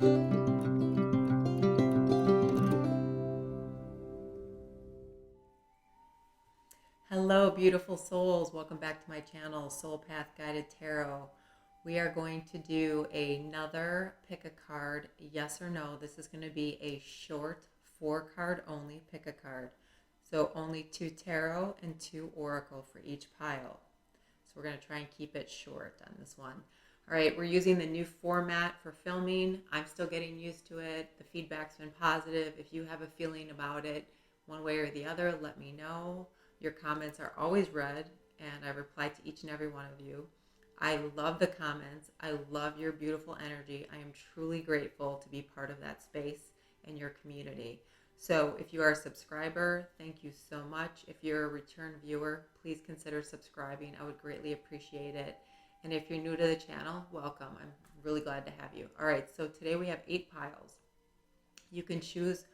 Hello, beautiful souls. Welcome back to my channel, Soul Path Guided Tarot. We are going to do another pick a card, yes or no. This is going to be a short 4-card only pick a card. So only 2 tarot and 2 oracle for each pile. So we're going to try and keep it short on this one. All right, we're using the new format for filming. I'm still getting used to it. The feedback's been positive. If you have a feeling about it, one way or the other, let me know. Your comments are always read, and I reply to each and every one of you. I love the comments. I love your beautiful energy. I am truly grateful to be part of that space and your community. So if you are a subscriber, thank you so much. If you're a return viewer, please consider subscribing. I would greatly appreciate it. And if you're new to the channel, welcome. I'm really glad to have you. All right, so today we have 8 piles. You can choose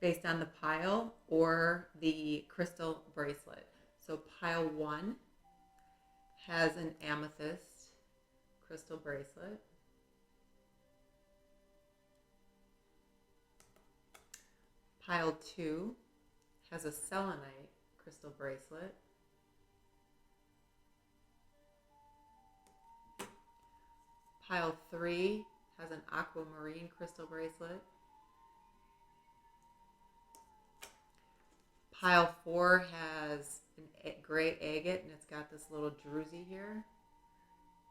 based on the pile or the crystal bracelet. So pile 1 has an amethyst crystal bracelet. Pile 2 has a selenite crystal bracelet. Pile 3 has an aquamarine crystal bracelet. Pile 4 has a gray agate, and it's got this little druzy here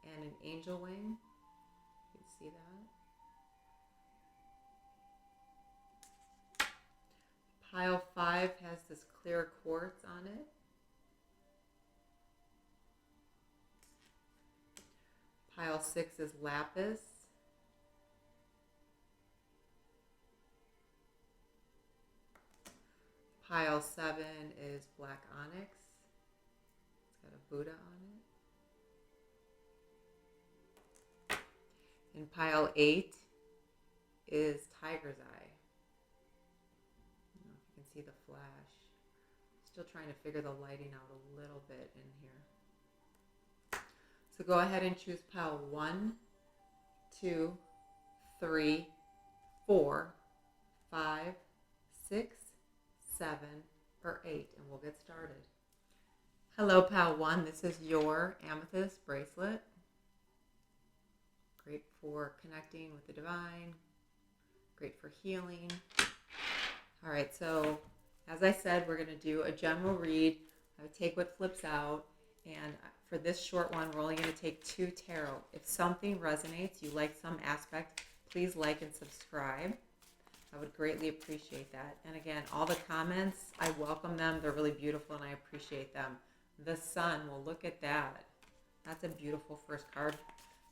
and an angel wing. You can see that. Pile 5 has this clear quartz on it. Pile 6 is lapis. Pile 7 is black onyx. It's got a Buddha on it. And pile 8 is tiger's eye. I don't know if you can see the flash. Still trying to figure the lighting out a little bit in here. So go ahead and choose pile 1, 2, 3, 4, 5, 6, 7, or 8, and we'll get started. Hello, pile 1. This is your amethyst bracelet. Great for connecting with the divine. Great for healing. All right, so as I said, we're going to do a general read. I would take what flips out, and for this short one, we're only going to take 2 tarot. If something resonates, you like some aspect, please like and subscribe. I would greatly appreciate that. And again, all the comments, I welcome them. They're really beautiful, and I appreciate them. The sun, well, look at that. That's a beautiful first card.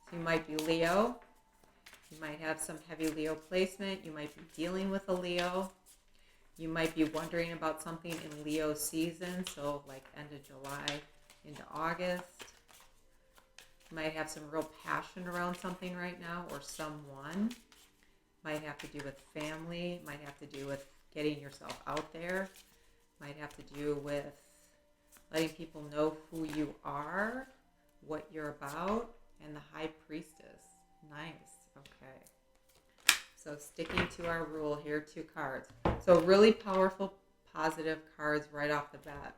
So you might be Leo. You might have some heavy Leo placement. You might be dealing with a Leo. You might be wondering about something in Leo season, so like end of July into August. You might have some real passion around something right now, or someone. Might have to do with family, might have to do with getting yourself out there, might have to do with letting people know who you are, what you're about, and the High Priestess. Nice, okay. So sticking to our rule here, 2 cards. So really powerful, positive cards right off the bat.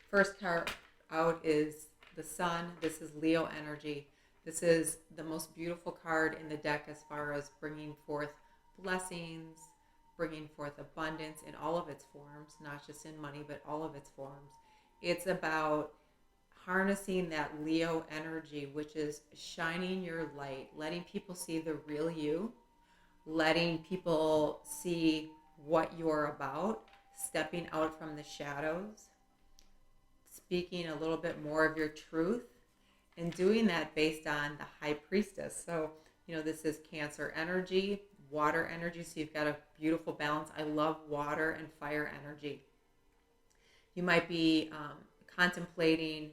First card out is the Sun. This is Leo energy. This is the most beautiful card in the deck as far as bringing forth blessings, bringing forth abundance in all of its forms, not just in money, but all of its forms. It's about harnessing that Leo energy, which is shining your light, letting people see the real you, letting people see what you're about, stepping out from the shadows, speaking a little bit more of your truth, and doing that based on the High Priestess. So, this is Cancer energy, water energy, so you've got a beautiful balance. I love water and fire energy. You might be contemplating,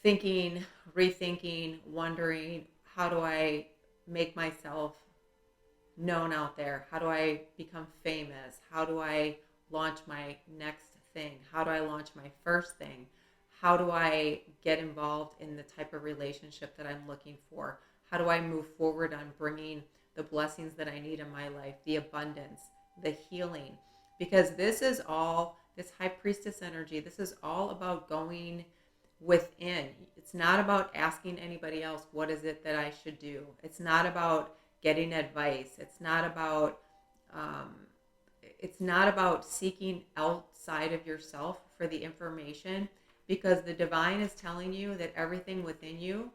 thinking, rethinking, wondering, how do I make myself known out there? How do I become famous? How do I launch my next thing? How do I launch my first thing? How do I get involved in the type of relationship that I'm looking for? How do I move forward on bringing the blessings that I need in my life, the abundance, the healing. Because this is all, this high priestess energy, this is all about going within. It's not about asking anybody else, what is it that I should do? It's not about getting advice. Um, it's not about seeking outside of yourself for the information, because the divine is telling you that everything within you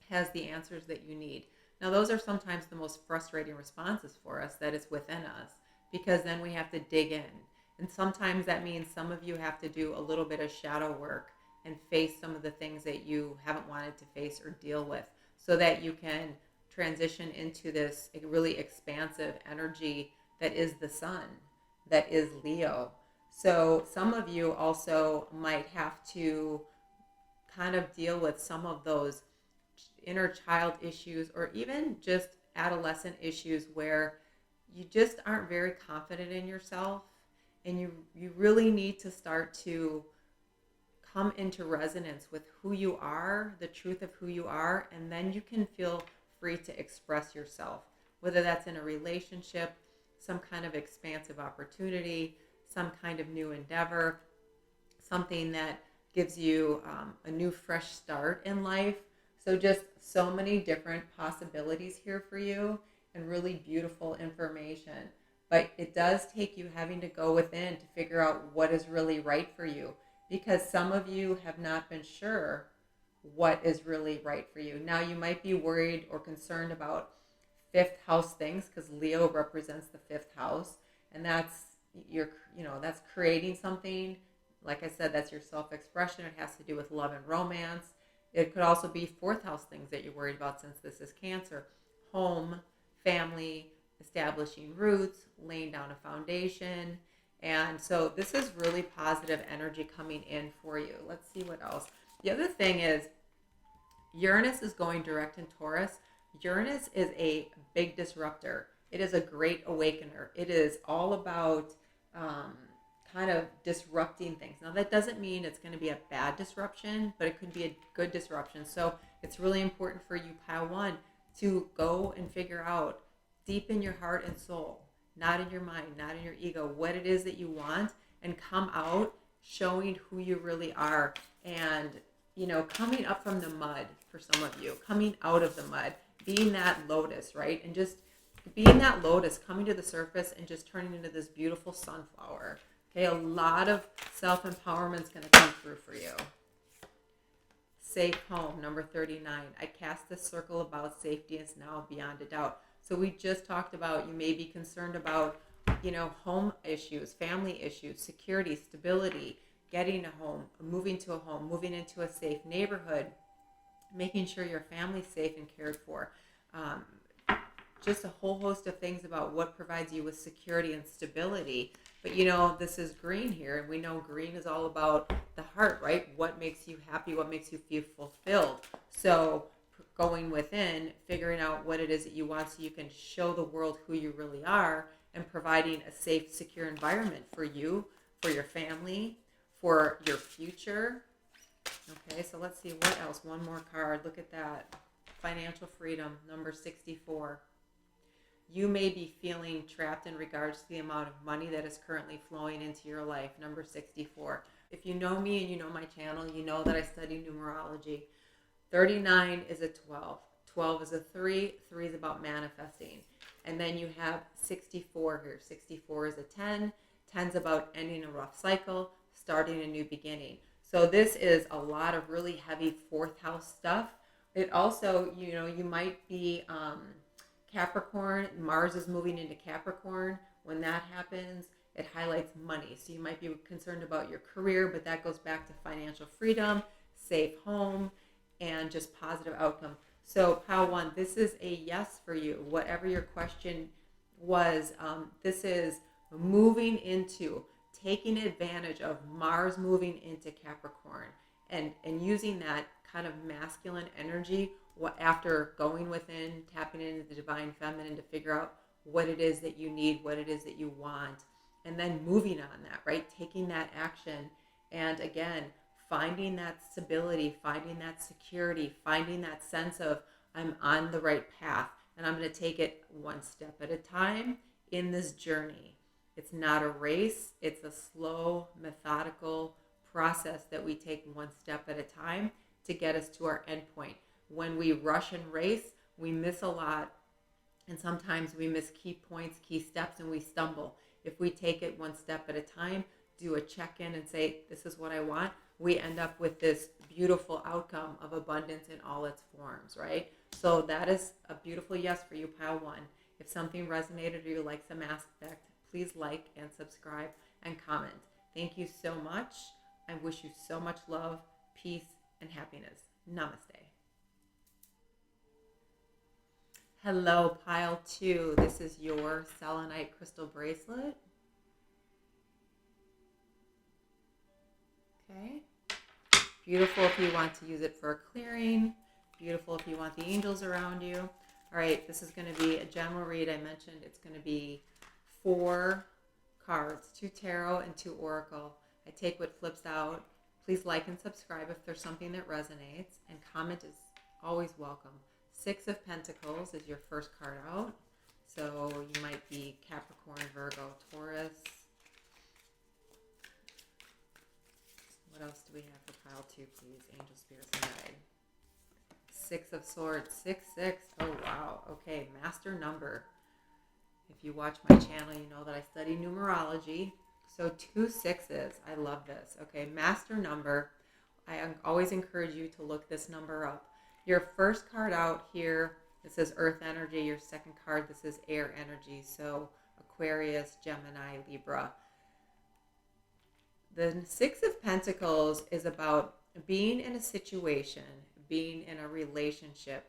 has the answers that you need. Now, those are sometimes the most frustrating responses for us, that it's within us, because then we have to dig in. And sometimes that means some of you have to do a little bit of shadow work and face some of the things that you haven't wanted to face or deal with, so that you can transition into this really expansive energy that is the sun, that is Leo. So some of you also might have to kind of deal with some of those inner child issues, or even just adolescent issues where you just aren't very confident in yourself, and you really need to start to come into resonance with who you are, the truth of who you are, and then you can feel free to express yourself, whether that's in a relationship, some kind of expansive opportunity, some kind of new endeavor, something that gives you a new fresh start in life. So just so many different possibilities here for you, and really beautiful information. But it does take you having to go within to figure out what is really right for you, because some of you have not been sure what is really right for you. Now, you might be worried or concerned about fifth house things, because Leo represents the fifth house, and that's that's creating something. Like I said, that's your self-expression. It has to do with love and romance. It could also be fourth house things that you're worried about, since this is Cancer: home, family, establishing roots, laying down a foundation. And so this is really positive energy coming in for you. Let's see what else. The other thing is, Uranus is going direct in Taurus. Uranus is a big disruptor. It is a great awakener. It is all about kind of disrupting things. Now, that doesn't mean it's going to be a bad disruption, but it could be a good disruption. So it's really important for you, Pile 1, to go and figure out deep in your heart and soul, not in your mind, not in your ego, what it is that you want, and come out showing who you really are. And, coming up from the mud for some of you, coming out of the mud, being that lotus, right? And just being that lotus, coming to the surface and just turning into this beautiful sunflower. Okay, a lot of self-empowerment is going to come through for you. Safe home, number 39. I cast this circle about safety is now beyond a doubt. So we just talked about, you may be concerned about, home issues, family issues, security, stability, getting a home, moving to a home, moving into a safe neighborhood, making sure your family's safe and cared for. Just a whole host of things about what provides you with security and stability. But this is green here, and we know green is all about the heart, right? What makes you happy, what makes you feel fulfilled. So going within, figuring out what it is that you want, so you can show the world who you really are, and providing a safe, secure environment for you, for your family, for your future. Okay, so let's see what else. One more card. Look at that. Financial freedom, number 64. You may be feeling trapped in regards to the amount of money that is currently flowing into your life, number 64. If you know me and you know my channel, you know that I study numerology. 39 is a 12. 12 is a 3. 3 is about manifesting. And then you have 64 here. 64 is a 10. 10 is about ending a rough cycle, starting a new beginning. So this is a lot of really heavy fourth house stuff. It also, you might be Capricorn. Mars is moving into Capricorn. When that happens, it highlights money. So you might be concerned about your career, but that goes back to financial freedom, safe home, and just positive outcome. So Pile 1, this is a yes for you. Whatever your question was, this is moving into, taking advantage of Mars moving into Capricorn, and using that kind of masculine energy after going within, tapping into the divine feminine to figure out what it is that you need, what it is that you want, and then moving on that, right? Taking that action, and again, finding that stability, finding that security, finding that sense of I'm on the right path, and I'm going to take it one step at a time in this journey. It's not a race. It's a slow, methodical process that we take one step at a time to get us to our end point. When we rush and race, we miss a lot, and sometimes we miss key points, key steps, and we stumble. If we take it one step at a time, do a check-in and say, this is what I want, we end up with this beautiful outcome of abundance in all its forms, right? So that is a beautiful yes for you, pile one. If something resonated or you like some aspect, please like and subscribe and comment. Thank you so much. I wish you so much love, peace, and happiness. Namaste. Hello, pile two. This is your selenite crystal bracelet. Okay. Beautiful if you want to use it for a clearing. Beautiful if you want the angels around you. All right, this is going to be a general read. I mentioned it's going to be 4 cards, 2 tarot and 2 oracle. I take what flips out. Please like and subscribe if there's something that resonates, and comment is always welcome. 6 of Pentacles is your first card out. So you might be Capricorn, Virgo, Taurus. What else do we have for pile 2, please? Angel, spirits, and guide. 6 of Swords. 6, 6. Oh, wow. Okay, master number. If you watch my channel, you know that I study numerology. So 2 6s. I love this. Okay, master number. I always encourage you to look this number up. Your first card out here, this is Earth energy. Your second card, this is air energy. So Aquarius, Gemini, Libra. The 6 of Pentacles is about being in a situation, being in a relationship,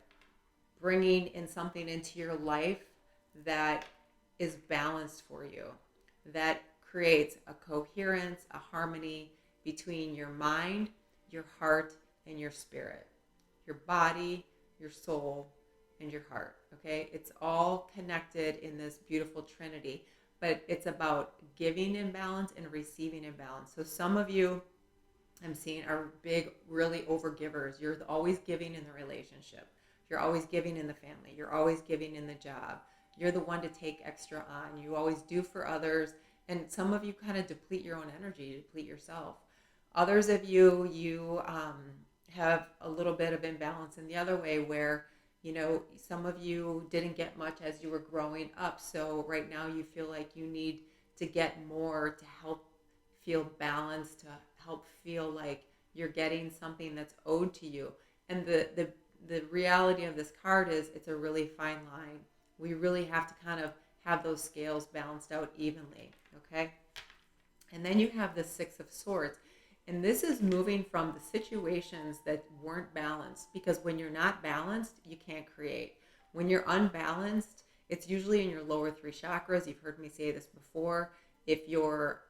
bringing in something into your life that is balanced for you, that creates a coherence, a harmony between your mind, your heart, and your spirit. Your body, your soul, and your heart, okay? It's all connected in this beautiful trinity, but it's about giving in balance and receiving in balance. So some of you, I'm seeing, are big, really overgivers. You're always giving in the relationship. You're always giving in the family. You're always giving in the job. You're the one to take extra on. You always do for others. And some of you kind of deplete your own energy, deplete yourself. Others of you, have a little bit of imbalance in the other way where, you know, some of you didn't get much as you were growing up. So right now you feel like you need to get more to help feel balanced, to help feel like you're getting something that's owed to you. And the reality of this card is it's a really fine line. We really have to kind of have those scales balanced out evenly, okay? And then you have the 6 of Swords. And this is moving from the situations that weren't balanced, because when you're not balanced, you can't create. When you're unbalanced, it's usually in your lower 3 chakras. You've heard me say this before. If your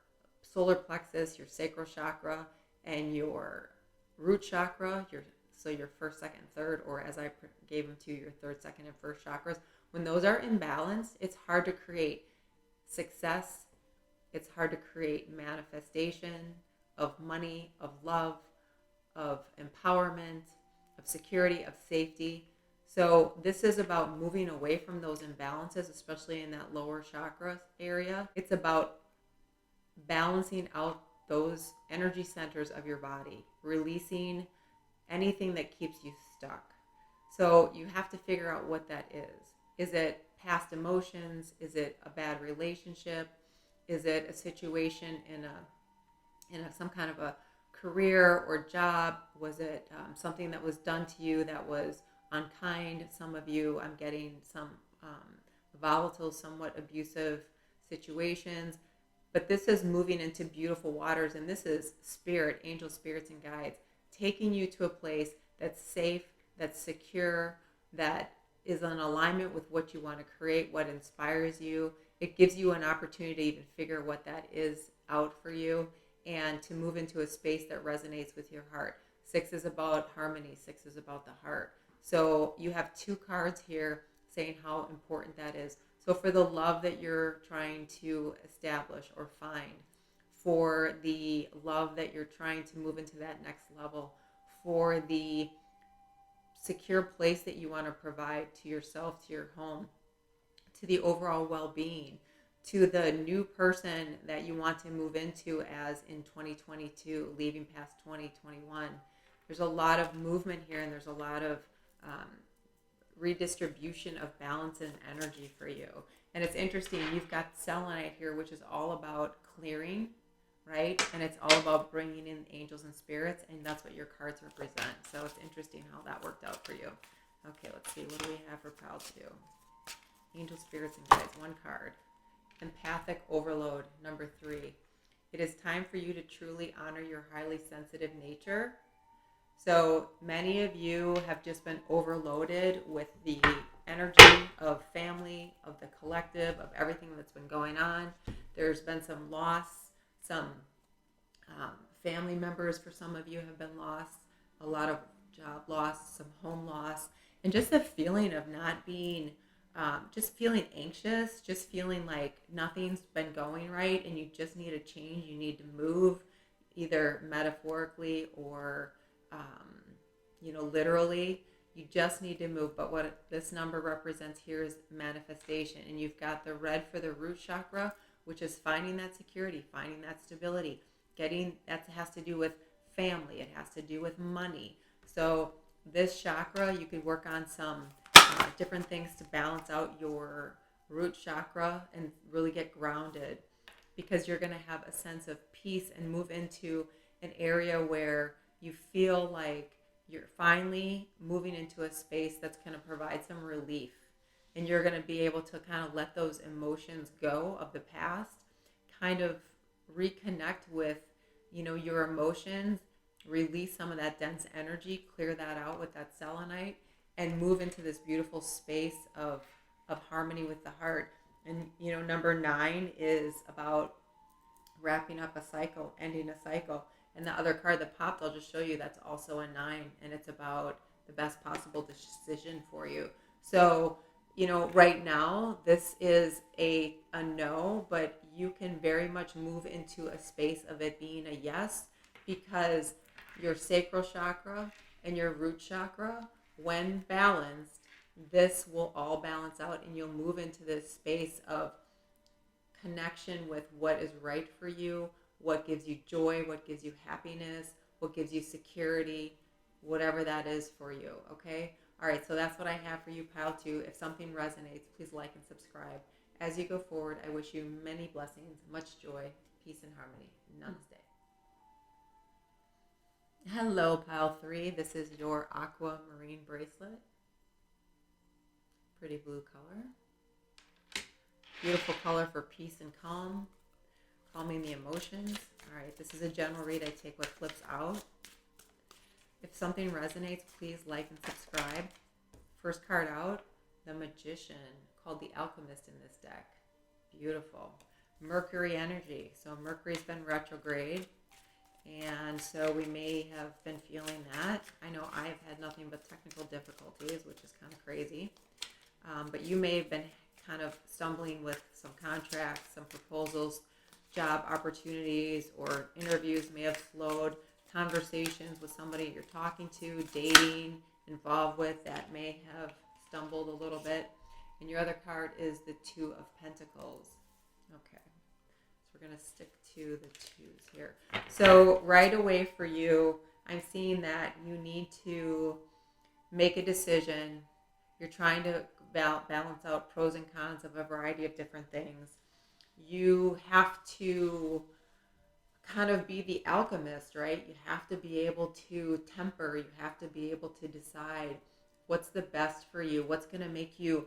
solar plexus, your sacral chakra, and your root chakra, your first, second, third, or as I gave them to you, your third, second, and first chakras, when those are imbalanced, it's hard to create success. It's hard to create manifestation of money, of love, of empowerment, of security, of safety. So this is about moving away from those imbalances, especially in that lower chakra area. It's about balancing out those energy centers of your body, releasing anything that keeps you stuck. So you have to figure out what that is. Is it past emotions? Is it a bad relationship? Is it a situation in some kind of a career or job? Was it something that was done to you that was unkind? Some of you, I'm getting some volatile, somewhat abusive situations. But this is moving into beautiful waters, and this is spirit, angel spirits and guides, taking you to a place that's safe, that's secure, that is in alignment with what you want to create, what inspires you. It gives you an opportunity to even figure what that is out for you, and to move into a space that resonates with your heart. 6 is about harmony. 6 is about the heart. So you have 2 cards here saying how important that is. So for the love that you're trying to establish or find, for the love that you're trying to move into that next level, for the secure place that you want to provide to yourself, to your home, to the overall well-being, to the new person that you want to move into as in 2022, leaving past 2021. There's a lot of movement here, and there's a lot of redistribution of balance and energy for you. And it's interesting, you've got selenite here, which is all about clearing, right? And it's all about bringing in angels and spirits, and that's what your cards represent. So it's interesting how that worked out for you. Okay, let's see. What do we have for pile 2? Angel, spirits, and guides. 1 card. Empathic overload, number 3. It is time for you to truly honor your highly sensitive nature. So many of you have just been overloaded with the energy of family, of the collective, of everything that's been going on. There's been some loss. Some family members for some of you have been lost, a lot of job loss, some home loss, and just the feeling of not being, just feeling anxious, just feeling like nothing's been going right and you just need a change. You need to move, either metaphorically or, literally. You just need to move. But what this number represents here is manifestation. And you've got the red for the root chakra, which is finding that security, finding that stability, that has to do with family. It has to do with money. So this chakra, you could work on some different things to balance out your root chakra and really get grounded, because you're going to have a sense of peace and move into an area where you feel like you're finally moving into a space that's going to provide some relief. And you're going to be able to kind of let those emotions go of the past, kind of reconnect with, your emotions, release some of that dense energy, clear that out with that selenite, and move into this beautiful space of harmony with the heart. And, number 9 is about wrapping up a cycle, ending a cycle. And the other card that popped, I'll just show you, that's also a 9, and it's about the best possible decision for you. So, right now, this is a no, but you can very much move into a space of it being a yes, because your sacral chakra and your root chakra, when balanced, this will all balance out, and you'll move into this space of connection with what is right for you, what gives you joy, what gives you happiness, what gives you security, whatever that is for you, okay? All right, so that's what I have for you, pile 2. If something resonates, please like and subscribe. As you go forward, I wish you many blessings, much joy, peace, and harmony. Namaste. Hello, pile 3. This is your aquamarine bracelet. Pretty blue color. Beautiful color for peace and calm, calming the emotions. All right, this is a general read. I take what flips out. If something resonates, please like and subscribe. First card out, the Magician, called the Alchemist in this deck. Beautiful. Mercury energy. So Mercury's been retrograde, and so we may have been feeling that. I know I've had nothing but technical difficulties, which is kind of crazy. But you may have been kind of stumbling with some contracts, some proposals, job opportunities, or interviews may have slowed. Conversations with somebody you're talking to, dating, involved with, that may have stumbled a little bit. And your other card is the 2 of Pentacles. Okay, so we're going to stick to the 2s here. So right away for you, I'm seeing that you need to make a decision. You're trying to balance out pros and cons of a variety of different things. You have to kind of be the alchemist, right? You have to be able to temper. You have to be able to decide what's the best for you, what's going to make you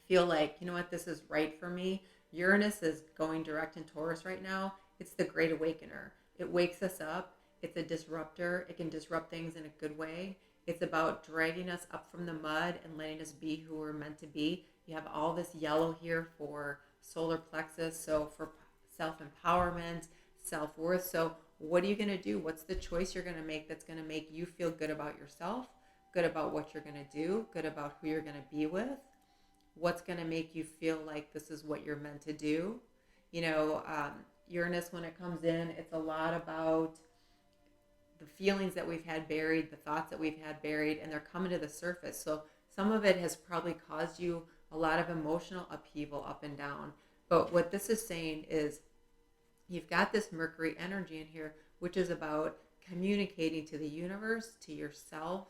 feel like, this is right for me. Uranus is going direct in Taurus right now. It's the great awakener. It wakes us up. It's a disruptor. It can disrupt things in a good way. It's about dragging us up from the mud and letting us be who we're meant to be. You have all this yellow here for solar plexus, so for self-empowerment, self-worth. So what are you going to do? What's the choice you're going to make that's going to make you feel good about yourself, good about what you're going to do, good about who you're going to be with? What's going to make you feel like this is what you're meant to do? Uranus, when it comes in, it's a lot about the feelings that we've had buried, the thoughts that we've had buried, and they're coming to the surface. So some of it has probably caused you a lot of emotional upheaval up and down. But what this is saying is you've got this Mercury energy in here, which is about communicating to the universe, to yourself,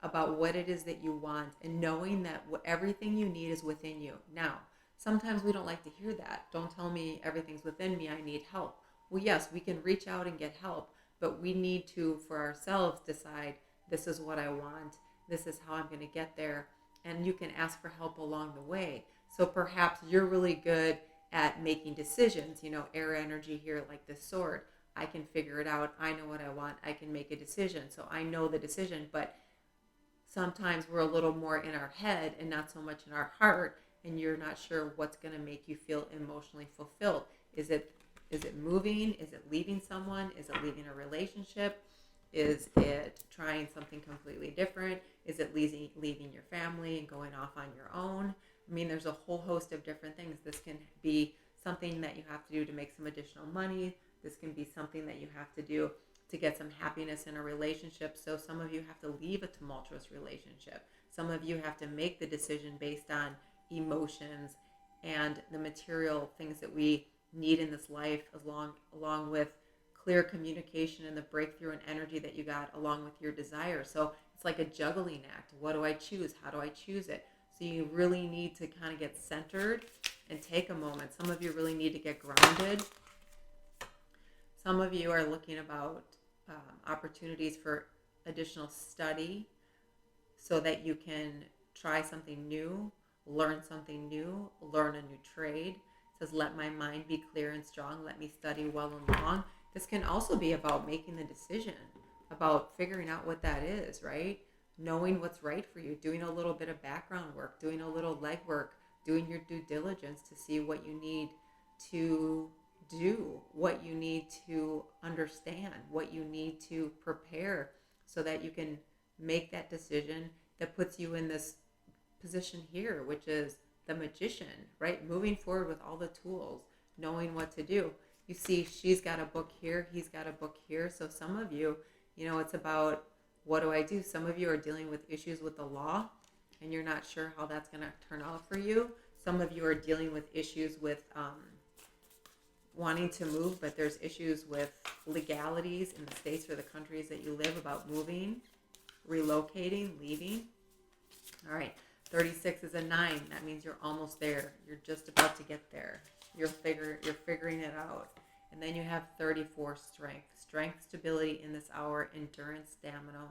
about what it is that you want, and knowing that everything you need is within you. Now, sometimes we don't like to hear that. Don't tell me everything's within me, I need help. Well, yes, we can reach out and get help, but we need to, for ourselves, decide this is what I want, this is how I'm going to get there, and you can ask for help along the way. So perhaps you're really good at making decisions, air energy here, like this sword. I can figure it out. I know what I want. I can make a decision. So I know the decision, but sometimes we're a little more in our head and not so much in our heart, and you're not sure what's going to make you feel emotionally fulfilled. Is it moving? Is it leaving someone? Is it leaving a relationship? Is it trying something completely different? Is it leaving your family and going off on your own? I mean, there's a whole host of different things. This can be something that you have to do to make some additional money. This can be something that you have to do to get some happiness in a relationship. So some of you have to leave a tumultuous relationship. Some of you have to make the decision based on emotions and the material things that we need in this life, along with clear communication and the breakthrough and energy that you got along with your desire. So it's like a juggling act. What do I choose? How do I choose it? So you really need to kind of get centered and take a moment. Some of you really need to get grounded. Some of you are looking about opportunities for additional study so that you can try something new, learn something new, learn a new trade. It says, let my mind be clear and strong. Let me study well and long. This can also be about making the decision, about figuring out what that is, right? Knowing what's right for you, doing a little bit of background work, doing a little legwork, doing your due diligence to see what you need to do, what you need to understand, what you need to prepare so that you can make that decision that puts you in this position here, which is the magician, right? Moving forward with all the tools, knowing what to do. You see, she's got a book here, he's got a book here. So some of you, it's about, what do I do? Some of you are dealing with issues with the law and you're not sure how that's going to turn out for you. Some of you are dealing with issues with wanting to move, but there's issues with legalities in the states or the countries that you live about moving, relocating, leaving. All right, 36 is a 9. That means you're almost there. You're just about to get there. You're figuring it out. And then you have 34, strength, stability in this hour, endurance, stamina,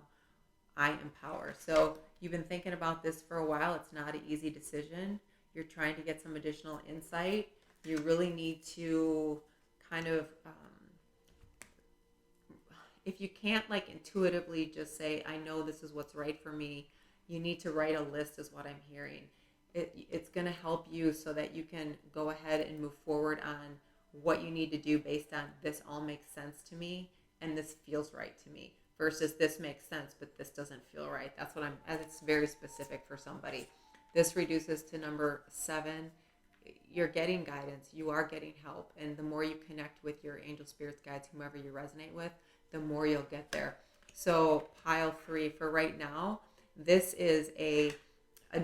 I empower. So you've been thinking about this for a while. It's not an easy decision. You're trying to get some additional insight. You really need to kind of, if you can't like intuitively just say, I know this is what's right for me, you need to write a list is what I'm hearing. It's going to help you so that you can go ahead and move forward on what you need to do based on this all makes sense to me and this feels right to me versus this makes sense but this doesn't feel right. That's what it's very specific for somebody. This reduces to number 7. You're getting guidance, you are getting help, and the more you connect with your angel spirits, guides, whomever you resonate with, the more you'll get there. So pile 3 for right now, this is a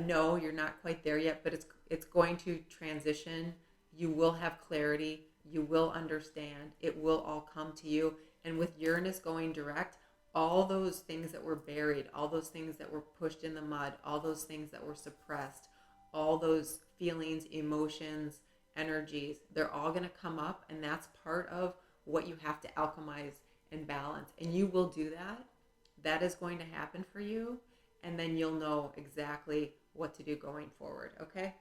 no, you're not quite there yet, but it's going to transition. You will have clarity, you will understand, it will all come to you. And with Uranus going direct, all those things that were buried, all those things that were pushed in the mud, all those things that were suppressed, all those feelings, emotions, energies, they're all going to come up, and that's part of what you have to alchemize and balance. And you will do that. That is going to happen for you, and then you'll know exactly what to do going forward, okay?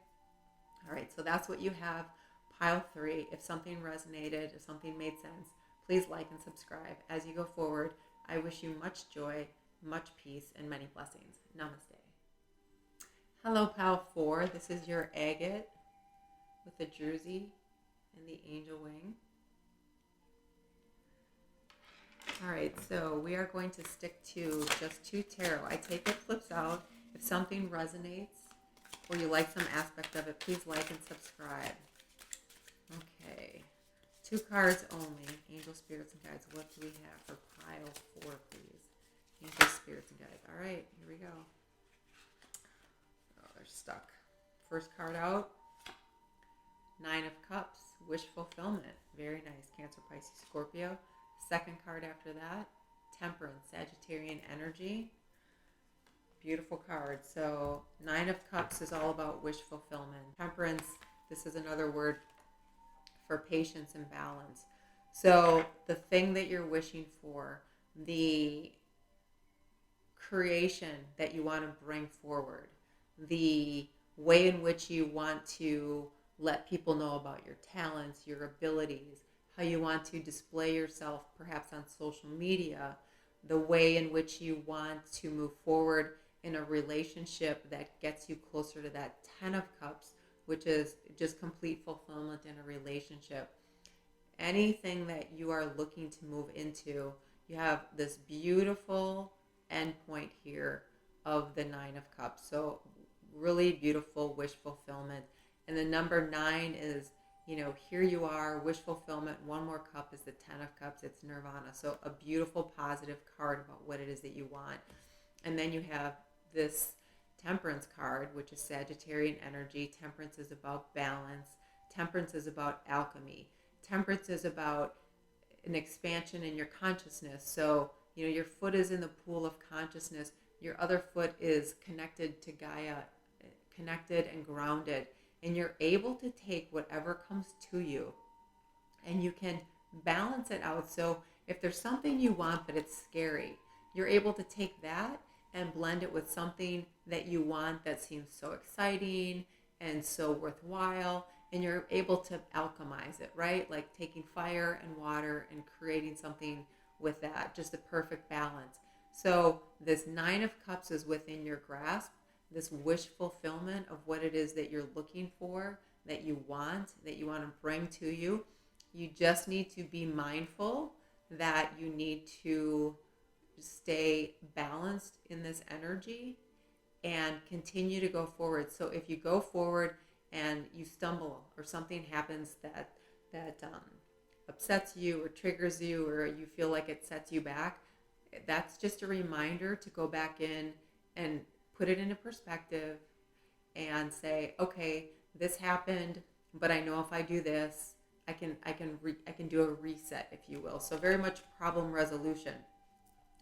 All right, so that's what you have, pile 3. If something resonated, if something made sense, please like and subscribe. As you go forward, I wish you much joy, much peace, and many blessings. Namaste. Hello, pile 4. This is your agate with the druzy and the angel wing. All right, so we are going to stick to just 2 tarot. I take what flips out. If something resonates or you like some aspect of it, please like and subscribe. Okay. 2 cards only. Angel, spirits, and guides. What do we have for pile 4, please? Angel, spirits, and guides. All right, here we go. Oh, they're stuck. First card out. 9 of Cups. Wish fulfillment. Very nice. Cancer, Pisces, Scorpio. Second card after that. Temperance. Sagittarian energy. Beautiful card. So 9 of Cups is all about wish fulfillment. Temperance, this is another word for patience and balance. So the thing that you're wishing for, the creation that you want to bring forward, the way in which you want to let people know about your talents, your abilities, how you want to display yourself perhaps on social media, the way in which you want to move forward in a relationship that gets you closer to that 10 of Cups, which is just complete fulfillment in a relationship. Anything that you are looking to move into, you have this beautiful endpoint here of the 9 of Cups. So really beautiful wish fulfillment. And the number 9 is, here you are, wish fulfillment. One more cup is the 10 of Cups. It's nirvana. So a beautiful, positive card about what it is that you want. And then you have this Temperance card, which is Sagittarian energy. Temperance is about balance. Temperance is about alchemy. Temperance is about an expansion in your consciousness. So, your foot is in the pool of consciousness. Your other foot is connected to Gaia, connected and grounded. And you're able to take whatever comes to you and you can balance it out. So if there's something you want but it's scary, you're able to take that and blend it with something that you want that seems so exciting and so worthwhile, and you're able to alchemize it, right? Like taking fire and water and creating something with that, just a perfect balance. So this 9 of Cups is within your grasp, this wish fulfillment of what it is that you're looking for, that you want to bring to you. You just need to be mindful that you need to stay balanced in this energy and continue to go forward. So if you go forward and you stumble or something happens that upsets you or triggers you or you feel like it sets you back, that's just a reminder to go back in and put it into perspective and say, okay, this happened, but I know if I do this, I can do a reset, if you will. So very much problem resolution.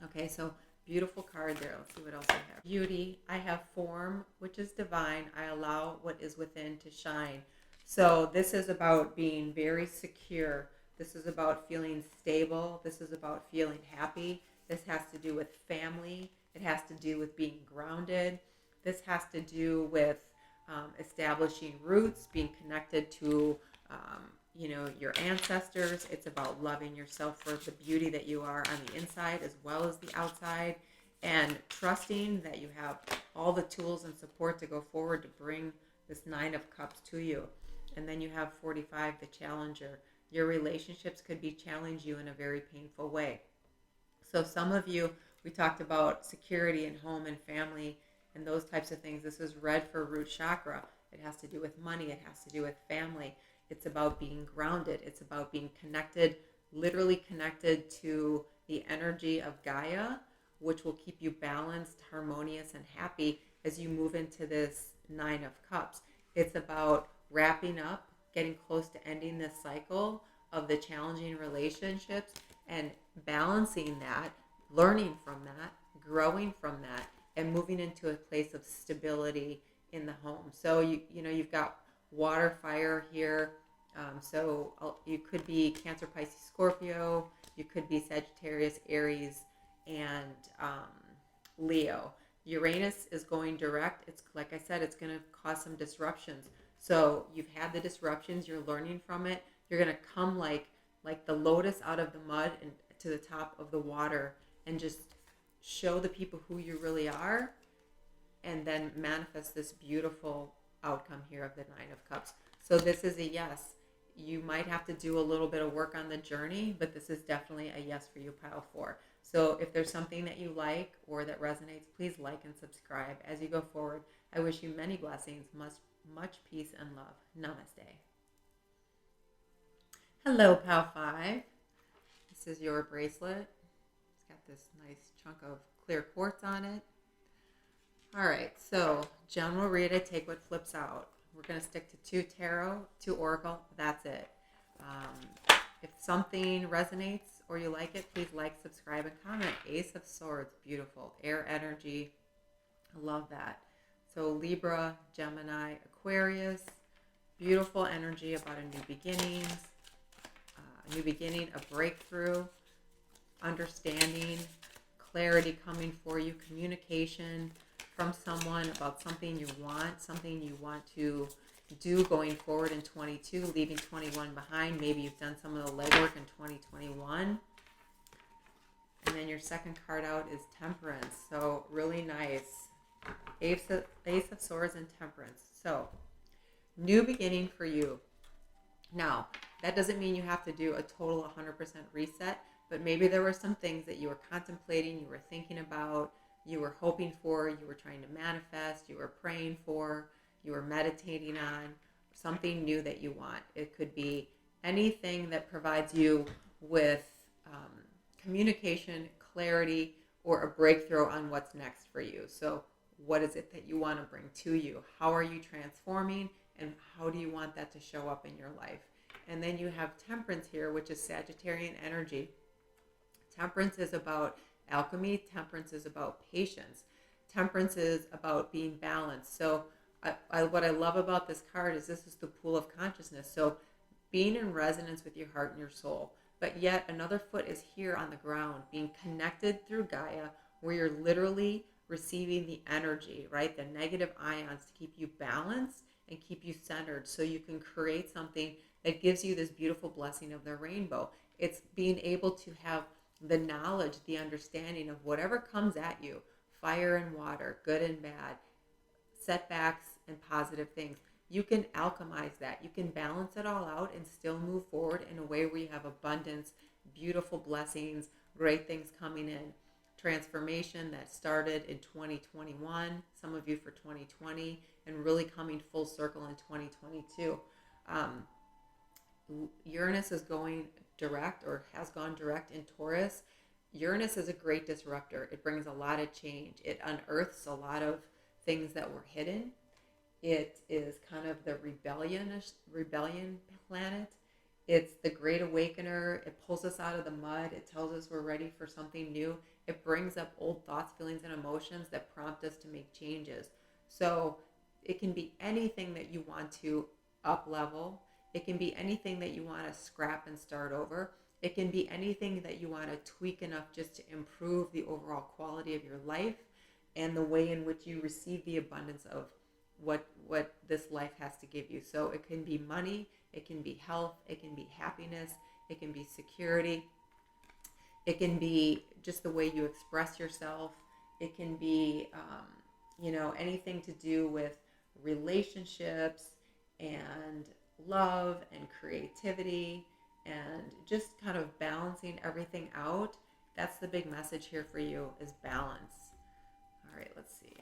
Okay, so beautiful card there. Let's see what else I have. Beauty. I have form, which is divine. I allow what is within to shine. So this is about being very secure. This is about feeling stable. This is about feeling happy. This has to do with family. It has to do with being grounded. This has to do with establishing roots, being connected to your ancestors. It's about loving yourself for the beauty that you are on the inside as well as the outside, and trusting that you have all the tools and support to go forward to bring this 9 of Cups to you. And then you have 45, the challenger. Your relationships could be challenge you in a very painful way. So some of you, we talked about security and home and family and those types of things. This is red for root chakra. It has to do with money. It has to do with family. It's about being grounded. It's about being connected, literally connected to the energy of Gaia, which will keep you balanced, harmonious, and happy as you move into this 9 of Cups. It's about wrapping up, getting close to ending this cycle of the challenging relationships and balancing that, learning from that, growing from that, and moving into a place of stability in the home. So you've got water, fire here. So you could be Cancer, Pisces, Scorpio. You could be Sagittarius, Aries, and Leo. Uranus is going direct. It's like I said, it's going to cause some disruptions. So you've had the disruptions. You're learning from it. You're going to come like the lotus out of the mud and to the top of the water and just show the people who you really are, and then manifest this beautiful outcome here of the 9 of Cups. So this is a yes. You might have to do a little bit of work on the journey, but this is definitely a yes for you, pile 4. So if there's something that you like or that resonates, please like and subscribe as you go forward. I wish you many blessings, much peace and love. Namaste. Hello, Pal 5. This is your bracelet. It's got this nice chunk of clear quartz on it. All right, so general read, I take what flips out. We're going to stick to 2 tarot, 2 oracle. That's it. If something resonates or you like it, please like, subscribe, and comment. Ace of Swords, beautiful. Air energy, I love that. So Libra, Gemini, Aquarius, beautiful energy about a new beginning, a breakthrough, understanding, clarity coming for you, communication from someone about something you want to do going forward in 22, leaving 21 behind. Maybe you've done some of the legwork in 2021. And then your second card out is Temperance. So really nice. Ace of Swords and Temperance. So new beginning for you. Now, that doesn't mean you have to do a total 100% reset, but maybe there were some things that you were contemplating, you were thinking about, you were hoping for, you were trying to manifest, you were praying for, you were meditating on, something new that you want. It could be anything that provides you with communication, clarity, or a breakthrough on what's next for you. So what is it that you want to bring to you? How are you transforming? And how do you want that to show up in your life? And then you have Temperance here, which is Sagittarian energy. Temperance is about alchemy. Temperance is about patience. Temperance is about being balanced. So what I love about this card is this is the pool of consciousness. So being in resonance with your heart and your soul. But yet another foot is here on the ground, being connected through Gaia, where you're literally receiving the energy, right? The negative ions to keep you balanced and keep you centered so you can create something that gives you this beautiful blessing of the rainbow. It's being able to have the knowledge, the understanding of whatever comes at you, fire and water, good and bad, setbacks and positive things. You can alchemize that. You can balance it all out and still move forward in a way where you have abundance, beautiful blessings, great things coming in. Transformation that started in 2021, some of you for 2020, and really coming full circle in 2022. Uranus is going direct or has gone direct in Taurus. Uranus is a great disruptor. It brings a lot of change. It unearths a lot of things that were hidden. It is kind of the rebellion planet. It's the great awakener. It pulls us out of the mud. It tells us we're ready for something new. It brings up old thoughts, feelings, and emotions that prompt us to make changes. So it can be anything that you want to up level. It can be anything that you want to scrap and start over. It can be anything that you want to tweak enough just to improve the overall quality of your life and the way in which you receive the abundance of what this life has to give you. So it can be money, it can be health, it can be happiness, it can be security, it can be just the way you express yourself. It can be, anything to do with relationships and love and creativity and just kind of balancing everything out. That's the big message here for you, is balance. All right, let's see.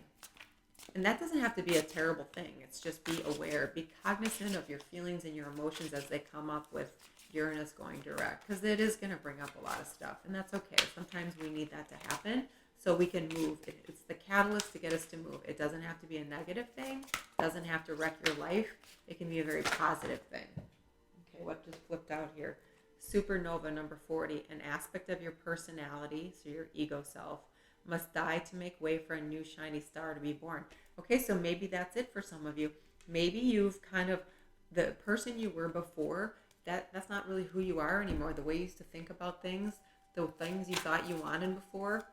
And that doesn't have to be a terrible thing. It's just be aware, be cognizant of your feelings and your emotions as they come up with Uranus going direct, because it is going to bring up a lot of stuff, and that's okay. Sometimes we need that to happen so we can move. It's the catalyst to get us to move. It doesn't have to be a negative thing. It doesn't have to wreck your life. It can be a very positive thing. Okay, what just flipped out here? Supernova number 40, an aspect of your personality, so your ego self, must die to make way for a new shiny star to be born. Okay, so maybe that's it for some of you. Maybe you've kind of, the person you were before, that's not really who you are anymore. The way you used to think about things, the things you thought you wanted before,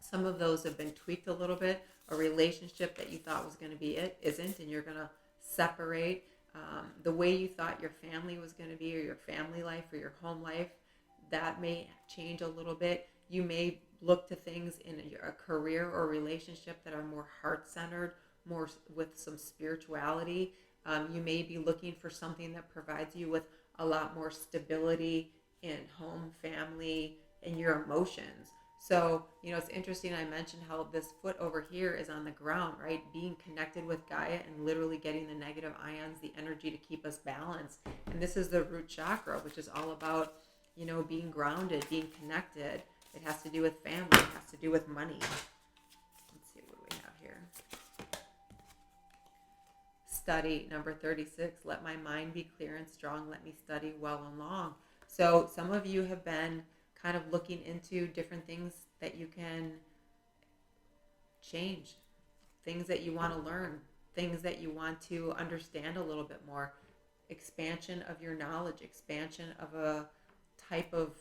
some of those have been tweaked a little bit. A relationship that you thought was going to be it isn't, and you're going to separate. The way you thought your family was going to be, or your family life, or your home life, that may change a little bit. You may look to things in a career or relationship that are more heart-centered, more with some spirituality. You may be looking for something that provides you with a lot more stability in home, family, and your emotions. So, it's interesting. I mentioned how this foot over here is on the ground, right? Being connected with Gaia and literally getting the negative ions, the energy to keep us balanced. And this is the root chakra, which is all about, being grounded, being connected. It has to do with family. It has to do with money. Let's see, what do we have here? Study, number 36. Let my mind be clear and strong. Let me study well and long. So some of you have been kind of looking into different things that you can change, things that you want to learn, things that you want to understand a little bit more, expansion of your knowledge, expansion of a type of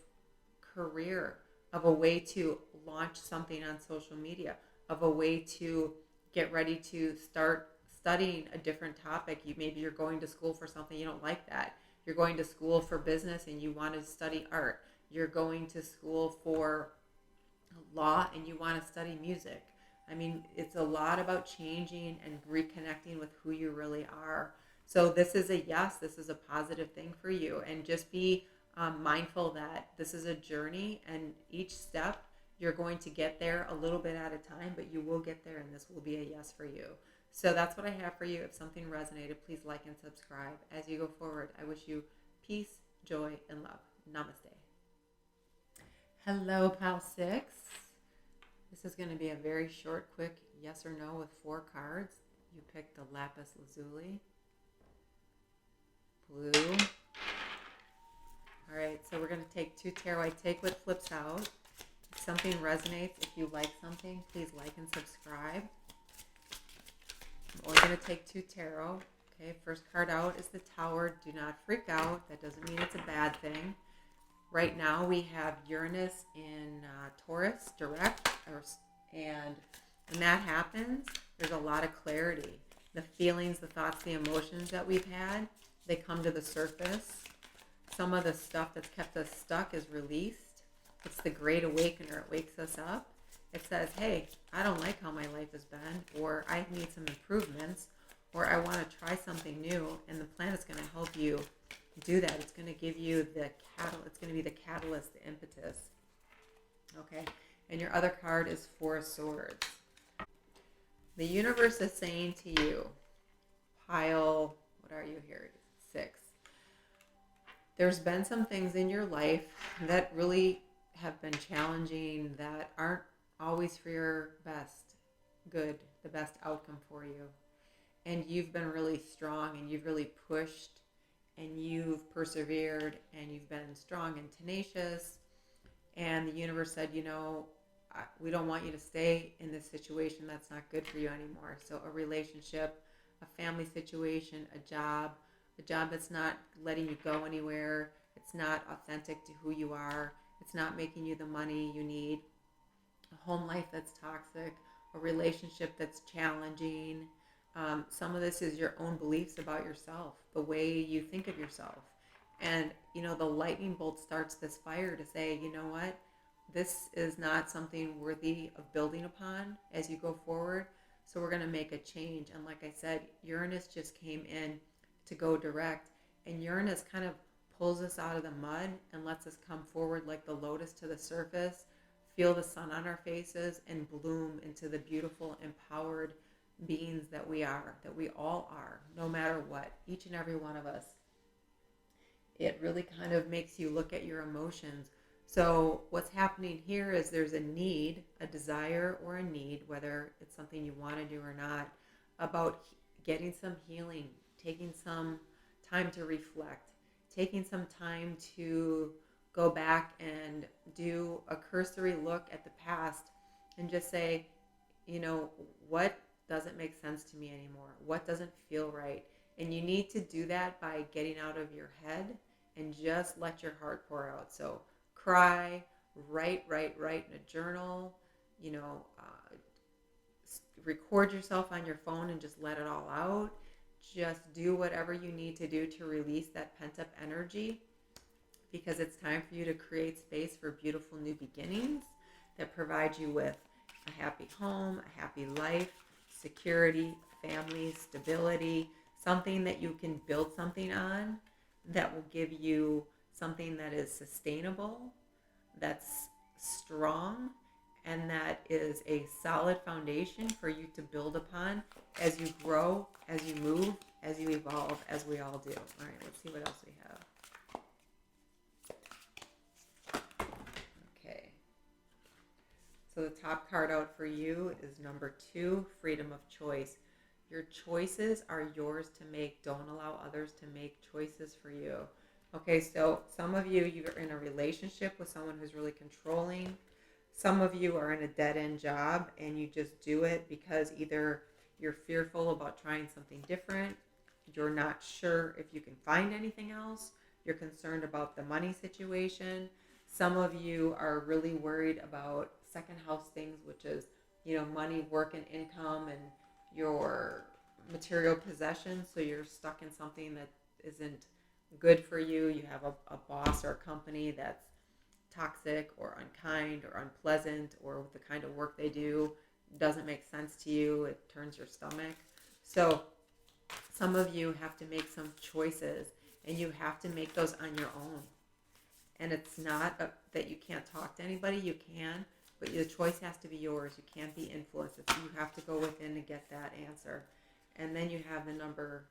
career, of a way to launch something on social media, of a way to get ready to start studying a different topic. Maybe you're going to school for something, you don't like that. You're going to school for business and you want to study art. You're going to school for law and you want to study music. I mean, it's a lot about changing and reconnecting with who you really are. So this is a yes, this is a positive thing for you. And just be mindful that this is a journey, and each step you're going to get there a little bit at a time, but you will get there, and this will be a yes for you. So that's what I have for you. If something resonated, please like and subscribe. As you go forward, I wish you peace, joy, and love. Namaste. Hello, Pal 6. This is going to be a very short, quick yes or no with 4 cards. You picked the lapis lazuli, blue. All right, so we're going to take 2 tarot. I take what flips out. If something resonates, if you like something, please like and subscribe. I'm only going to take 2 tarot. Okay, first card out is the Tower. Do not freak out. That doesn't mean it's a bad thing. Right now we have Uranus in Taurus direct, and when that happens, there's a lot of clarity. The feelings, the thoughts, the emotions that we've had, they come to the surface. Some of the stuff that's kept us stuck is released. It's the Great Awakener. It wakes us up. It says, hey, I don't like how my life has been, or I need some improvements, or I want to try something new, and the planet's going to help you do that. It's going to give you the catalyst. It's going to be the catalyst, the impetus. Okay, and your other card is 4 Swords. The universe is saying to you, pile, what are you here? 6. There's been some things in your life that really have been challenging, that aren't always for your best good, the best outcome for you. And you've been really strong, and you've really pushed, and you've persevered, and you've been strong and tenacious. And the universe said, we don't want you to stay in this situation that's not good for you anymore. So a relationship, a family situation, a job that's not letting you go anywhere. It's not authentic to who you are. It's not making you the money you need. A home life that's toxic, a relationship that's challenging. Some of this is your own beliefs about yourself, the way you think of yourself. And, the lightning bolt starts this fire to say, you know what? This is not something worthy of building upon as you go forward. So we're going to make a change. And like I said, Uranus just came in to go direct. And Uranus kind of pulls us out of the mud and lets us come forward like the lotus to the surface, feel the sun on our faces, and bloom into the beautiful, empowered beings that we are, that we all are, no matter what, each and every one of us. It really kind of makes you look at your emotions. So what's happening here is there's a need, a desire or a need, whether it's something you want to do or not, about getting some healing, taking some time to reflect, taking some time to go back and do a cursory look at the past and just say, what doesn't make sense to me anymore? What doesn't feel right? And you need to do that by getting out of your head and just let your heart pour out. So cry, write in a journal, record yourself on your phone and just let it all out. Just do whatever you need to do to release that pent-up energy, because it's time for you to create space for beautiful new beginnings that provide you with a happy home, a happy life, security, family, stability, something that you can build something on that will give you something that is sustainable, that's strong, And that is a solid foundation for you to build upon as you grow, as you move, as you evolve, as we all do. All right, let's see what else we have. Okay. So the top card out for you is number 2, freedom of choice. Your choices are yours to make. Don't allow others to make choices for you. Okay, so some of you, you're in a relationship with someone who's really controlling. Some of you are in a dead-end job and you just do it because either you're fearful about trying something different, you're not sure if you can find anything else, you're concerned about the money situation. Some of you are really worried about second house things, which is, money, work, and income, and your material possessions. So you're stuck in something that isn't good for you. You have a boss or a company that's toxic or unkind or unpleasant, or the kind of work they do doesn't make sense to you. It turns your stomach. So some of you have to make some choices, and you have to make those on your own. And it's not that you can't talk to anybody. You can, but the choice has to be yours. You can't be influenced. You have to go within to get that answer. And then you have the number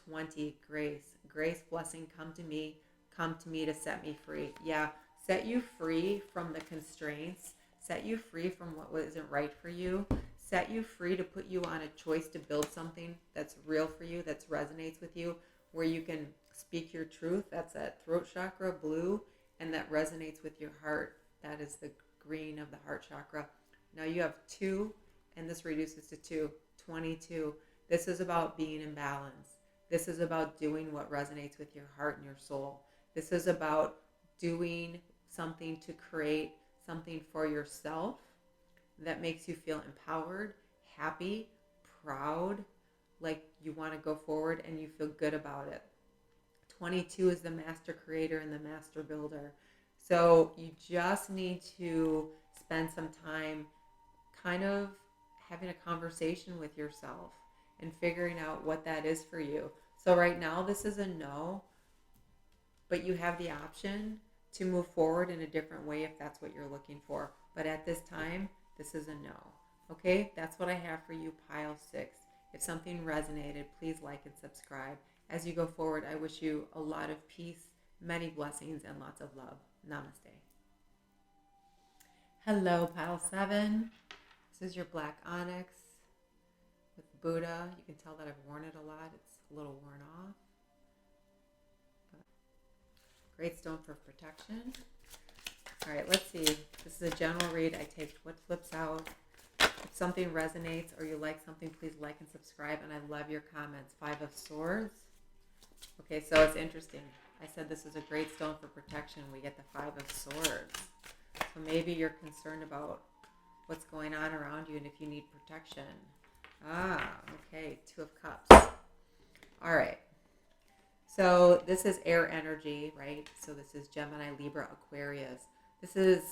20, grace. Grace, blessing, come to me to set me free. Yeah, set you free from the constraints, set you free from what isn't right for you, set you free to put you on a choice to build something that's real for you, that resonates with you, where you can speak your truth. That's that throat chakra, blue, and that resonates with your heart. That is the green of the heart chakra. Now you have 2, and this reduces to 2, 22. This is about being in balance. This is about doing what resonates with your heart and your soul. This is about doing something to create something for yourself that makes you feel empowered, happy, proud, like you want to go forward and you feel good about it. 22 is the master creator and the master builder. So you just need to spend some time kind of having a conversation with yourself and figuring out what that is for you. So right now this is a no, but you have the option to move forward in a different way if that's what you're looking for. But at this time, this is a no. Okay, that's what I have for you, pile 6. If something resonated, please like and subscribe. As you go forward, I wish you a lot of peace, many blessings, and lots of love. Namaste. Hello, pile 7. This is your black onyx with Buddha. You can tell that I've worn it a lot. It's a little worn off. But great stone for protection. All right, let's see. This is a general read. I take what flips out. If something resonates or you like something, please like and subscribe. And I love your comments. 5 of Swords. Okay, so it's interesting. I said this is a great stone for protection. We get the 5 of Swords. So maybe you're concerned about what's going on around you and if you need protection. Okay, 2 of Cups. All right. So this is air energy, right? So this is Gemini, Libra, Aquarius. This is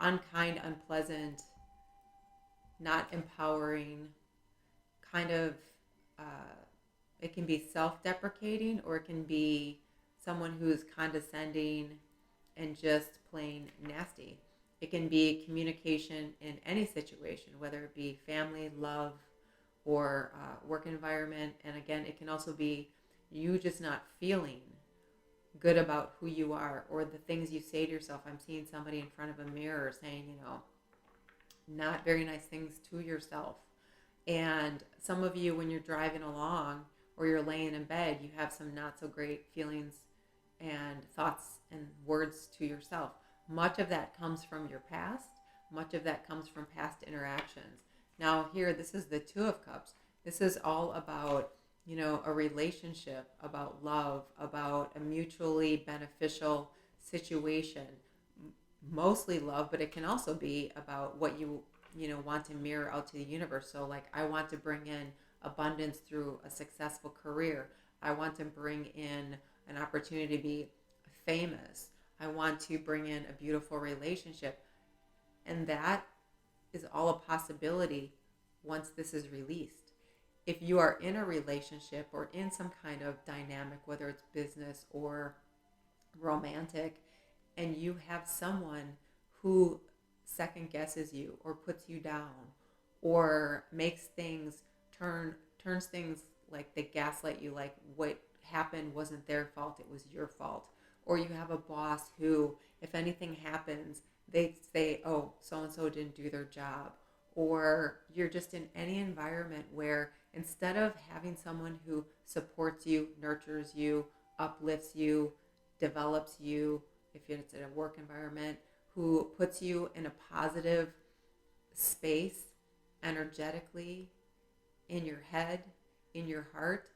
unkind, unpleasant, not empowering, kind of, it can be self-deprecating, or it can be someone who's condescending and just plain nasty. It can be communication in any situation, whether it be family, love, or work environment. And again, it can also be you just not feeling good about who you are, or the things you say to yourself. I'm seeing somebody in front of a mirror saying, not very nice things to yourself. And some of you, when you're driving along or you're laying in bed, you have some not so great feelings and thoughts and words to yourself. Much of that comes from your past. Much of that comes from past interactions. Now here, this is the 2 of Cups. This is all about, a relationship, about love, about a mutually beneficial situation. Mostly love, but it can also be about what you want to mirror out to the universe. So like, I want to bring in abundance through a successful career. I want to bring in an opportunity to be famous. I want to bring in a beautiful relationship. And that is all a possibility once this is released. If you are in a relationship or in some kind of dynamic, whether it's business or romantic, and you have someone who second guesses you or puts you down or makes things turns things like they gaslight you, like what happened wasn't their fault, it was your fault. Or you have a boss who, if anything happens, they say, oh, so and so didn't do their job. Or you're just in any environment where instead of having someone who supports you, nurtures you, uplifts you, develops you, if it's in a work environment, who puts you in a positive space energetically, in your head, in your heart,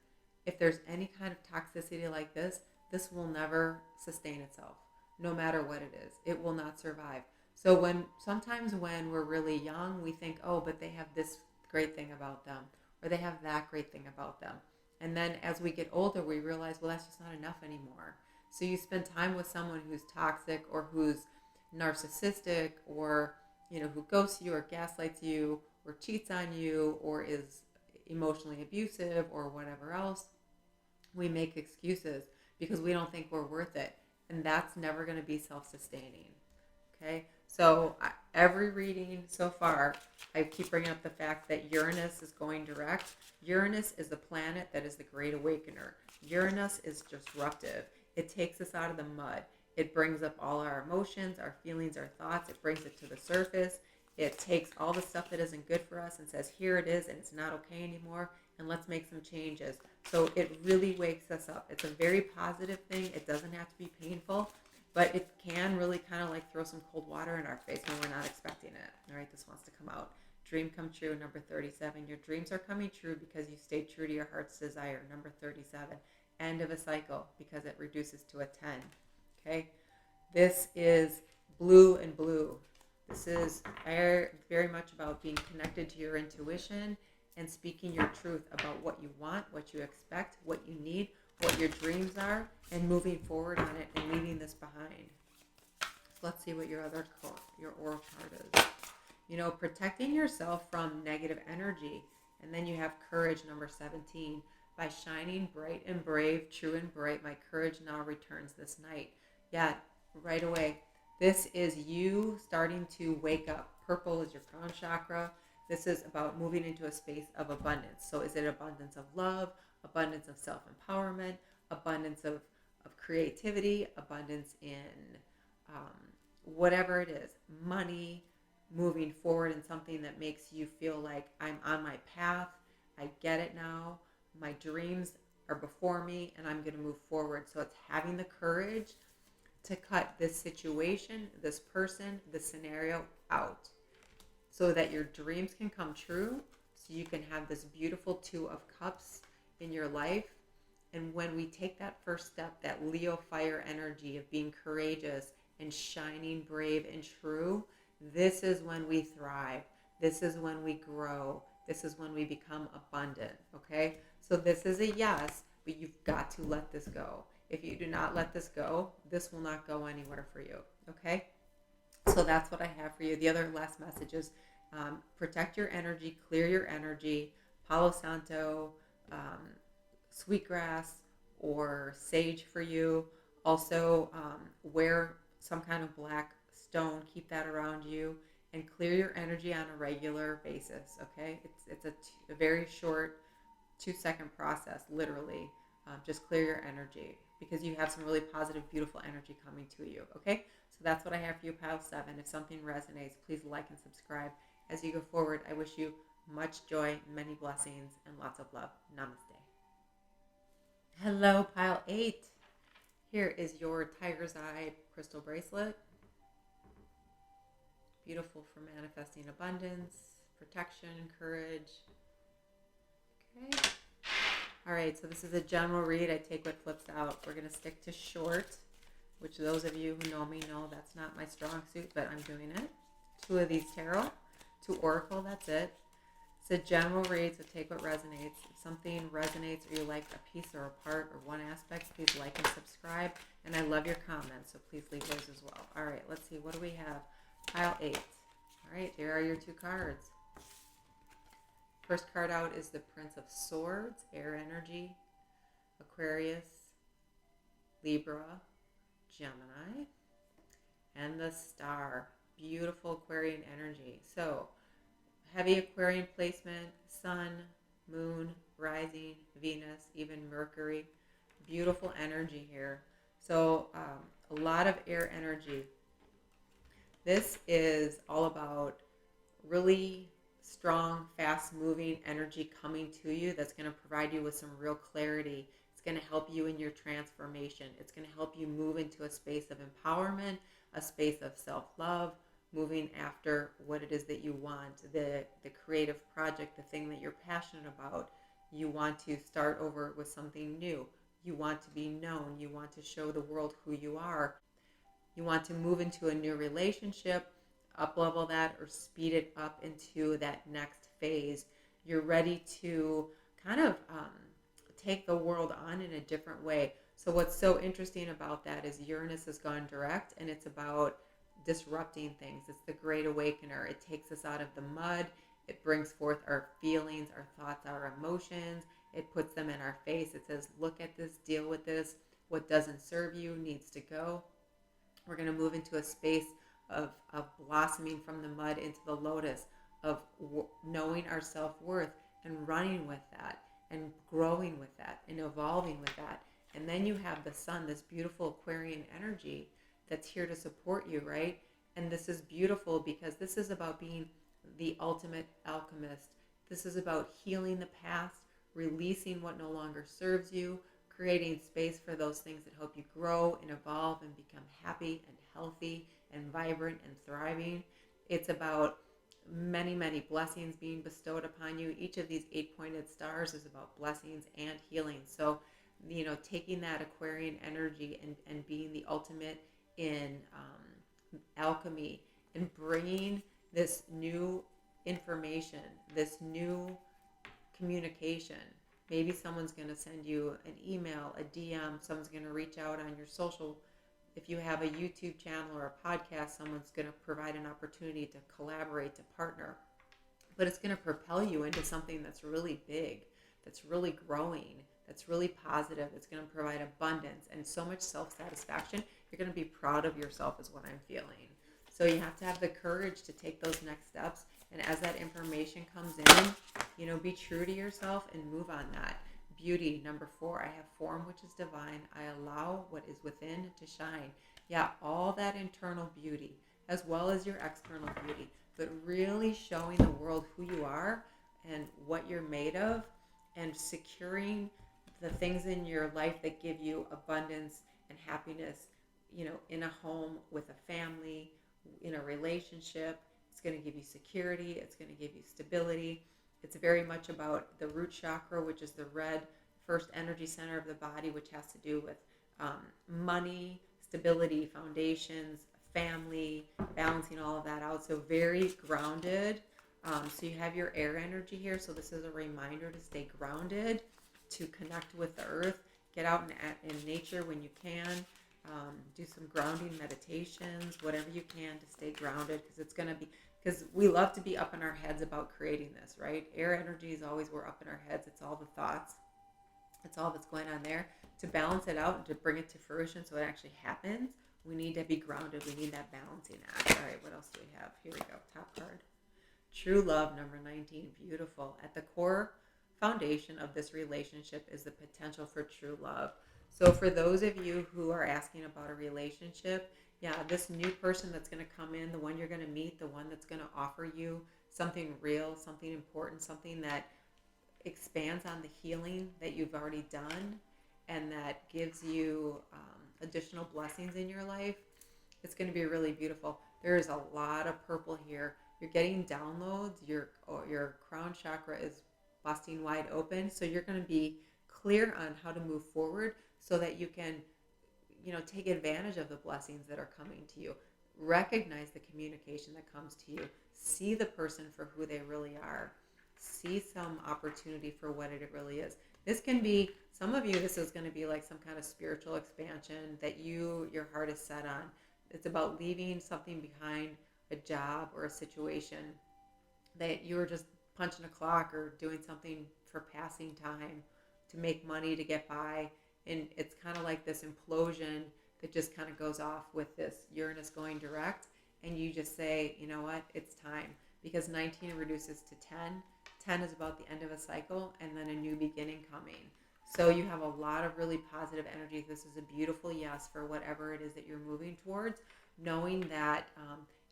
if there's any kind of toxicity like this will never sustain itself. No matter what it is, it will not survive. So sometimes when we're really young, we think, oh, but they have this great thing about them, or they have that great thing about them. And then as we get older, we realize, well, that's just not enough anymore. So you spend time with someone who's toxic or who's narcissistic, or who ghosts you or gaslights you or cheats on you or is emotionally abusive or whatever else. We make excuses because we don't think we're worth it, and that's never going to be self-sustaining. Okay, so every reading so far, I keep bringing up the fact that Uranus is going direct. Uranus is the planet that is the great awakener. Uranus is disruptive. It takes us out of the mud. It brings up all our emotions, our feelings, our thoughts. It brings it to the surface. It takes all the stuff that isn't good for us and says, here it is, and it's not okay anymore, and let's make some changes. So it really wakes us up. It's a very positive thing. It doesn't have to be painful, but it can really kind of like throw some cold water in our face when we're not expecting it. All right, this wants to come out. Dream come true, number 37. Your dreams are coming true because you stay true to your heart's desire, number 37. End of a cycle because it reduces to a 10. Okay, this is blue and blue. This is very much about being connected to your intuition and speaking your truth about what you want, what you expect, what you need, what your dreams are, and moving forward on it and leaving this behind. So let's see what your oral card is. Protecting yourself from negative energy. And then you have courage, number 17. By shining bright and brave, true and bright, my courage now returns this night. Yeah, right away. This is you starting to wake up. Purple is your crown chakra. This is about moving into a space of abundance. So is it abundance of love, abundance of self-empowerment, abundance of creativity, abundance in whatever it is, money, moving forward in something that makes you feel like I'm on my path, I get it now, my dreams are before me, and I'm going to move forward. So it's having the courage to cut this situation, this person, this scenario out so that your dreams can come true, so you can have this beautiful 2 of Cups in your life. And when we take that first step, that Leo fire energy of being courageous and shining brave and true, this is when we thrive. This is when we grow. This is when we become abundant, okay? So this is a yes, but you've got to let this go. If you do not let this go, this will not go anywhere for you, okay? So that's what I have for you. The other last message is protect your energy, clear your energy, Palo Santo, sweetgrass, or sage for you. Also, wear some kind of black stone, keep that around you, and clear your energy on a regular basis, okay? It's a very short 2-second process, literally. Just clear your energy because you have some really positive, beautiful energy coming to you, okay? So that's what I have for you, Pile 7. If something resonates, please like and subscribe. As you go forward, I wish you much joy, many blessings, and lots of love. Namaste. Hello, Pile 8. Here is your Tiger's Eye crystal bracelet. Beautiful for manifesting abundance, protection, courage. Okay. All right, so this is a general read. I take what flips out. We're going to stick to short, which those of you who know me know that's not my strong suit, but I'm doing it. 2 of these tarot, 2 oracle, that's it. It's a general read, so take what resonates. If something resonates or you like a piece or a part or one aspect, please like and subscribe. And I love your comments, so please leave those as well. All right, let's see. What do we have? Pile 8. All right, here are your 2 cards. First card out is the Prince of Swords, air energy, Aquarius, Libra, Gemini, and the Star. beautiful Aquarian energy. So heavy Aquarian placement, sun, moon, rising, Venus, even Mercury. Beautiful energy here. So a lot of air energy. This is all about really strong, fast-moving energy coming to you that's going to provide you with some real clarity. It's going to help you in your transformation. It's going to help you move into a space of empowerment, a space of self-love, moving after what it is that you want, the creative project, the thing that you're passionate about. You want to start over with something new. You want to be known. You want to show the world who you are. You want to move into a new relationship, up level that, or speed it up into that next phase. You're ready to kind of take the world on in a different way. So what's so interesting about that is Uranus has gone direct, and it's about disrupting things. It's the great awakener. It takes us out of the mud. It brings forth our feelings, our thoughts, our emotions. It puts them in our face. It says, look at this, deal with this. What doesn't serve you needs to go. We're going to move into a space of blossoming from the mud into the lotus, of knowing our self-worth and running with that and growing with that and evolving with that. And then you have the sun, this beautiful Aquarian energy that's here to support you, right? And this is beautiful because this is about being the ultimate alchemist. This is about healing the past, releasing what no longer serves you, creating space for those things that help you grow and evolve and become happy and healthy and vibrant and thriving. It's about many, many blessings being bestowed upon you. Each of these 8-pointed stars is about blessings and healing. So, taking that Aquarian energy and being the ultimate in alchemy and bringing this new information, this new communication. Maybe someone's going to send you an email, a DM, someone's going to reach out on your social. If you have a YouTube channel or a podcast, someone's going to provide an opportunity to collaborate, to partner. But it's going to propel you into something that's really big, that's really growing, that's really positive. It's going to provide abundance and so much self-satisfaction. You're going to be proud of yourself is what I'm feeling. So you have to have the courage to take those next steps. And as that information comes in, be true to yourself and move on that. Beauty, number 4, I have form, which is divine. I allow what is within to shine. Yeah, all that internal beauty, as well as your external beauty, but really showing the world who you are and what you're made of, and securing the things in your life that give you abundance and happiness, in a home, with a family, in a relationship. It's going to give you security. It's going to give you stability. It's very much about the root chakra, which is the red first energy center of the body, which has to do with money, stability, foundations, family, balancing all of that out. So very grounded. So you have your air energy here. So this is a reminder to stay grounded, to connect with the earth, get out in nature when you can. Do some grounding meditations, whatever you can to stay grounded, because we love to be up in our heads about creating this, right? Air energy is always, we're up in our heads. It's all the thoughts. It's all that's going on there. To balance it out and to bring it to fruition so it actually happens, we need to be grounded. We need that balancing act. All right, what else do we have? Here we go. Top card. True love, number 19. Beautiful. At the core foundation of this relationship is the potential for true love. So for those of you who are asking about a relationship, this new person that's going to come in, the one you're going to meet, the one that's going to offer you something real, something important, something that expands on the healing that you've already done and that gives you additional blessings in your life, it's going to be really beautiful. There's a lot of purple here. You're getting downloads. Your crown chakra is busting wide open. So you're going to be clear on how to move forward so that you can, take advantage of the blessings that are coming to you. Recognize the communication that comes to you. See the person for who they really are. See some opportunity for what it really is. This can be, some of you, this is going to be like some kind of spiritual expansion that your heart is set on. It's about leaving something behind, a job or a situation that you were just punching a clock or doing something for passing time to make money to get by. And it's kind of like this implosion that just kind of goes off with this Uranus going direct. and you just say, you know what, it's time. Because 19 reduces to 10. 10 is about the end of a cycle and then a new beginning coming. So you have a lot of really positive energy. This is a beautiful yes for whatever it is that you're moving towards, knowing that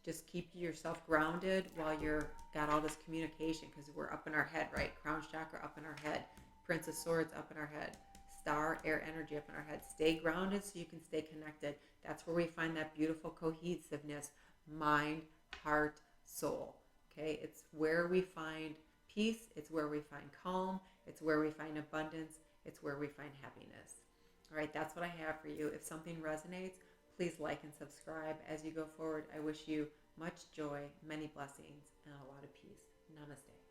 just keep yourself grounded while you're got all this communication, because we're up in our head, right? Crown chakra up in our head, Prince of Swords up in our head, star air energy up in our head. Stay grounded so you can stay connected. That's where we find that beautiful cohesiveness, mind, heart, soul. Okay, it's where we find peace, it's where we find calm, it's where we find abundance, it's where we find happiness. All right, that's what I have for you. If something resonates, please like and subscribe. As you go forward, I wish you much joy, many blessings, and a lot of peace. Namaste.